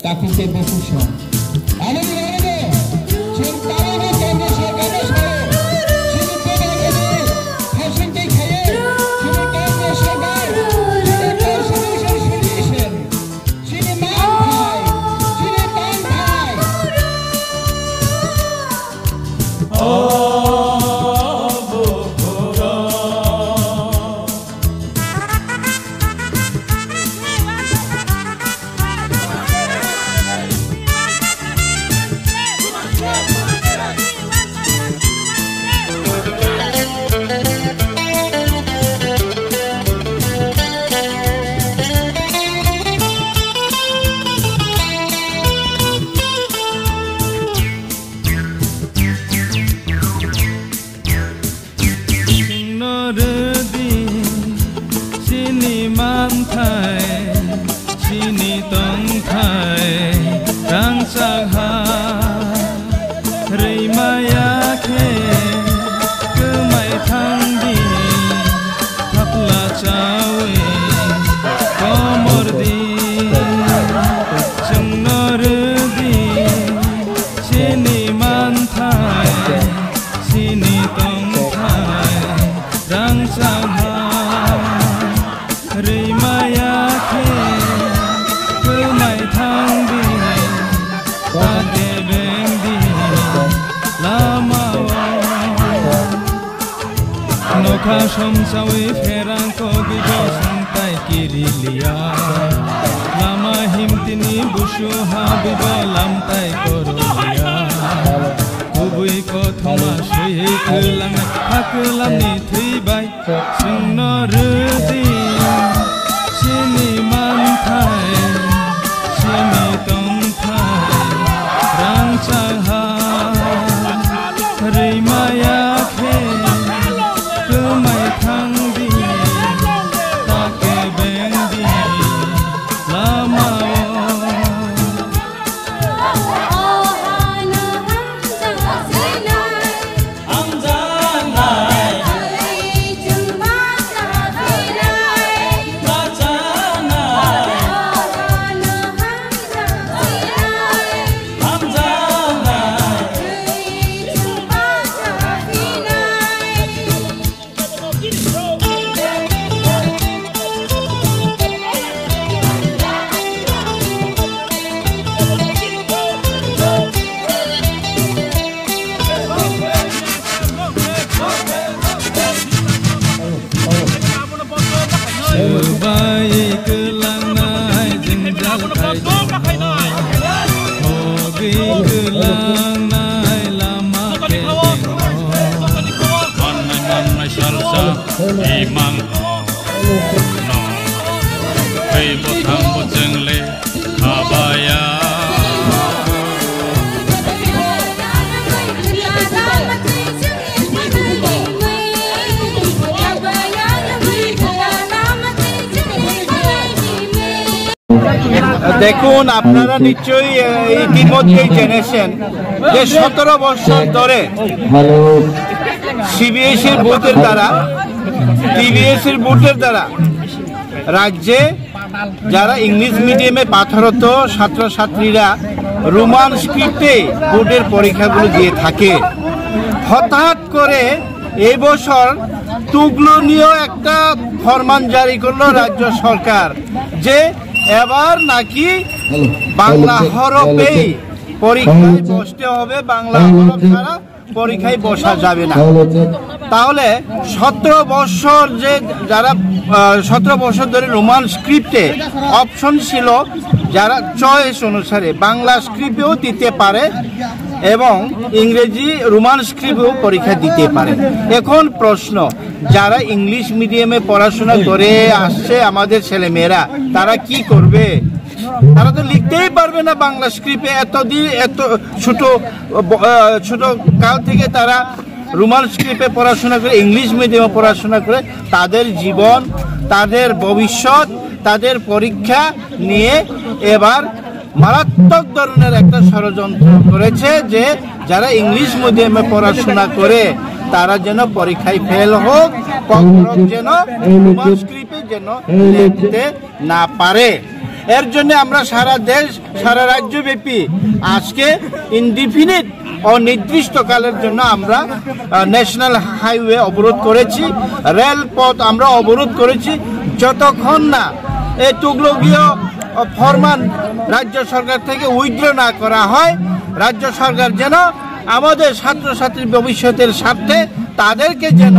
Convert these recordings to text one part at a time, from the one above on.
Tapi saya bersusah. Ada di mana? Cinta ini kendi sekali saya. Sini pegang ini, hasil dikaya. Sini kendi sekali. Sini solution solution. Sini mantai, sini pantai. Som sawi ferang ko bijo santai kirilia lama himtini busu habibo lamtai korolia kubui ko thoma sui kelang hakelam ni thibai singno rudi sini mantai sini tongthai rang changha rimaya khe Imang no hei botang bojeng le abaya দেখুন আপনারা নিশ্চয়ই ইতিমধ্যেই জেনেছেন যে 17 বছর ধরে সিবিএসইর বোর্ডের দ্বারা টিবিএসইর বোর্ডের দ্বারা রাজ্যে যারা ইংলিশ মিডিয়ামে পাঠরত ছাত্রছাত্রীরা রোমান স্ক্রিপ্টে বোর্ডের পরীক্ষাগুলো দিয়ে থাকে। হঠাৎ করে এই বছর তুগলনীয় একটা ফরমান জারি করলো রাজ্য সরকার যে এবার নাকি বাংলা হরফেই পরীক্ষায় বসতে হবে, বাংলা হরফ ছাড়া পরীক্ষায় বসা যাবে না। তাহলে 17 বছর যে যারা 17 বছর ধরে রোমান স্ক্রিপ্টে অপশন ছিল, যারা চয়েস অনুসারে বাংলা স্ক্রিপ্টেও দিতে পারে এবং ইংরেজি রোমান স্ক্রিপ্টেও পরীক্ষা দিতে পারে। এখন প্রশ্ন, যারা ইংলিশ মিডিয়ামে পড়াশোনা করে আসছে আমাদের ছেলেমেয়েরা, তারা কি করবে? তারা তো লিখতেই পারবে না বাংলা স্ক্রিপ্টে। এতদিন এত ছোট কাল থেকে তারা রোমান স্ক্রিপ্টে পড়াশোনা করে, ইংলিশ মিডিয়ামে পড়াশোনা করে তাদের জীবন, তাদের ভবিষ্যৎ, তাদের পরীক্ষা নিয়ে এবার মারাত্মক ধরনের একটা ষড়যন্ত্র করেছে যে যারা ইংলিশ মিডিয়ামে পড়াশোনা করে তারা যেন পরীক্ষায় ফেল হোক, যেন রোমান স্ক্রিপ্টে যেন লিখতে না পারে। এর জন্য আমরা সারা দেশ সারা রাজ্যব্যাপী আজকে ইনডিফিনিট অনির্দিষ্টকালের জন্য আমরা ন্যাশনাল হাইওয়ে অবরোধ করেছি, রেলপথ আমরা অবরোধ করেছি, যতক্ষণ না এই তুগলকীয় ফরমান রাজ্য সরকার থেকে উইথড্র না করা হয়। রাজ্য সরকার যেন আমাদের ছাত্রছাত্রীর ভবিষ্যতের স্বার্থে তাদেরকে যেন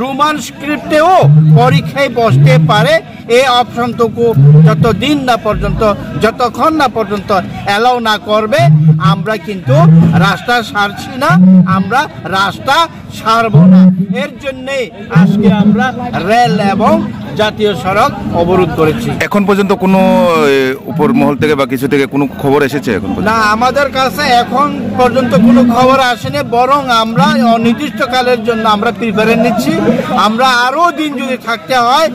রোমান স্ক্রিপ্টেও পরীক্ষায় বসতে পারে এই অপশনটুকু যতক্ষণ না পর্যন্ত অ্যালাউ না করবে আমরা কিন্তু রাস্তা ছাড়ছি না, আমরা রাস্তা ছাড়ব না। এর জন্যে আজকে আমরা রেল এবং জাতীয় সড়ক অবরোধ করেছি। এখন পর্যন্ত কোনো উপর মহল থেকে বা কিছু থেকে কোনো খবর এসেছে এখন না, আমাদের কাছে এখন পর্যন্ত কোনো খবর আসেনি, বরং আমরা অনির্দিষ্টকালের জন্য আমরা প্রিপারেশন নিচ্ছি। আমরা আরো দিন যদি থাকতে হয়,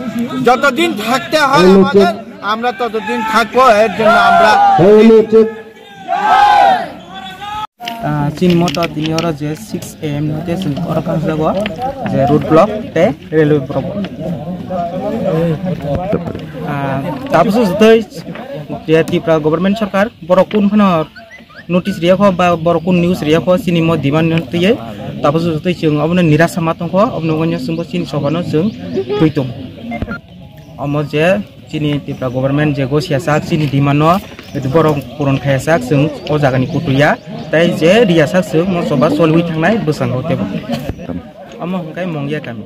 যতদিন থাকতে হয় আমাদের, আমরা ততদিন থাকবো। এর জন্য আমরা Chin motor tini ora je 6 AM te sun ora kan jago je road block te railway problem. Tapos doi je tipra government sarkar borokun phano notice riya kho ba borokun news riya kho sini mo diman tiye tapos doi chung obno nirasa matong kho obno gonyo sumbo sin sobano chung tuitung. Omo je chini tipra government je go siasak chini dimano itu borong puron khayasak chung o jagani kutuya tai je riasak chung mo soba solwi thangnai bosang hote amo hongkai mongya kami